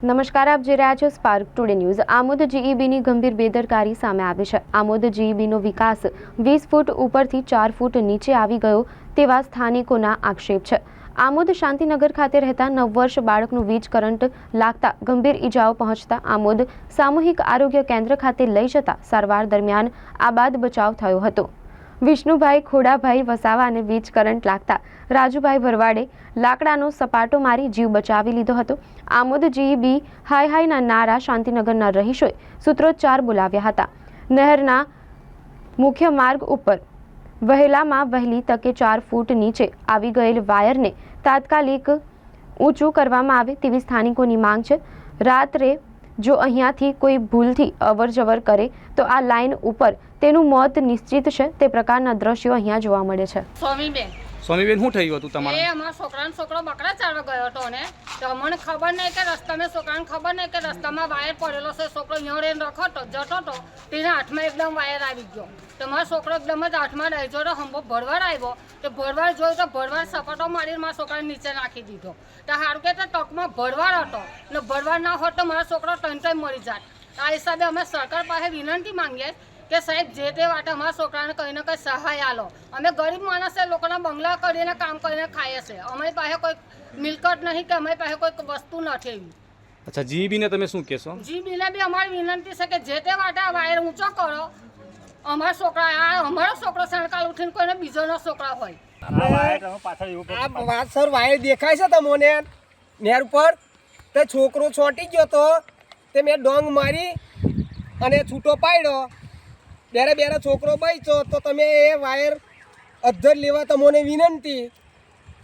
નમસ્કાર, આપ જોઈ રહ્યા છો સ્પાર્ક ટુડે ન્યૂઝ। આમોદ જીઈબીની ગંભીર બેદરકારી સામે આવી છે। આમોદ જીઈબીનો વિકાસ 20 ફૂટ ઉપરથી 4 ફૂટ નીચે આવી ગયો તેવા સ્થાનિકોના આક્ષેપ છે। આમોદ શાંતિનગર ખાતે રહેતા 9 વર્ષ બાળકનું વીજ કરંટ લાગતા ગંભીર ઈજાઓ પહોંચતા આમોદ સામૂહિક આરોગ્ય કેન્દ્ર ખાતે લઈ જતા સારવાર દરમિયાન આબાદ બચાવ થયો હતો। વિષ્ણુભાઈ ખોડાભાઈ વસાવાને વીજ કરંટ લાગતા રાજુભાઈ ભરવાડે લાકડાનો સપાટો મારી જીવ બચાવી લીધો હતો। આમોદ જીઈબી હાય હાયના નારા શાંતિનગરના રહીશોએ સૂત્રોચ્ચાર બોલાવ્યા હતા। નહેરના મુખ્ય માર્ગ ઉપર વહેલામાં વહેલી તકે 4 ફૂટ નીચે આવી ગયેલ વાયરને તાત્કાલિક ઊંચું કરવામાં આવે તેવી સ્થાનિકોની માંગ છે। રાત્રે જો અહીંયાથી કોઈ ભૂલથી અવરજવર કરે તો આ લાઇન ઉપર તેનું મોત નિશ્ચિત છે। તે પ્રકારના દ્રશ્યો અહીંયા જોવા મળે છે। સોમીબેન શું થયું હતું તમારે? અમારા છોકરો બકરા ચારવા ગયો હતો ને તો અમને ખબર નહીં કે રસ્તામાં છોકરાને ખબર નહીં કે રસ્તામાં વાયર પડેલો છે। છોકરો અહીંયા રેન રખતો જતો હતો તેના હાથમાં એકદમ વાયર આવી ગયો તો મારો છોકરો એકદમ જ હાથમાં રહી ગયો। હંભો ભરવાડ આવ્યો તો ભરવાડ જોયું તો ભરવાડ સપાટો મારીને મારા છોકરાને નીચે નાખી દીધો। તો સારું કે ટકમાં ભરવાડ હતો ને ભરવાડ ના હોત તો મારો છોકરો ટંટાઈ મરી જાત। આ હિસાબે અમે સરકાર પાસે વિનંતી માંગીએ કે સાહેબ જે તે વાટે અમારા છોકરાને કંઈ ને કંઈ સહાય આલો। અમે ગરીબ માણસ છે, લોકોના બંગલા કરીને કામ કરીને ખાઈએ છીએ। અમારી પાસે કોઈ મિલકત નહીં કે અમારી પાસે કોઈ વસ્તુ નથી એવી। અચ્છા, જીઈબીને તમે શું કહેશો? જીઈબીને બી અમારી વિનંતી છે કે જે તે વાટે આ વાયર ઊંચો કરો। અમારો છોકરો સણકાલ ઉઠીને કોઈને બીજોનો છોકરા હોય। આ વાત સર વાયર દેખાય છે તમને નેર ઉપર તે છોકરો છોટી ગયો તો તે મેં ડોંગ મારી અને છૂટો પાડ્યો। બેરે છોકરો બચ્યો તો તમે એ વાયર અધ્ધર લેવા તમને વિનંતી,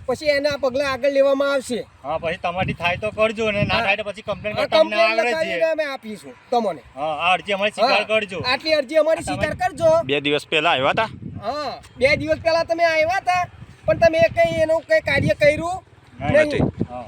પછી એના પગલાં આગળ લેવામાં આવશે। હા, પછી તમારી થાય તો કરજો ને ના થાય તો પછી કમ્પ્લેન તમને આગળ જ અમે આપીશું તમને। હા, આ અરજી અમારી સ્વીકાર કરજો। આટલી અરજી અમારી સ્વીકાર કરજો। 2 દિવસ પહેલા આવ્યા હતા? હા, 2 દિવસ પહેલા તમે આવ્યા હતા પણ તમે કઈ એનું કઈ કાર્ય કર્યું નહીં। હા।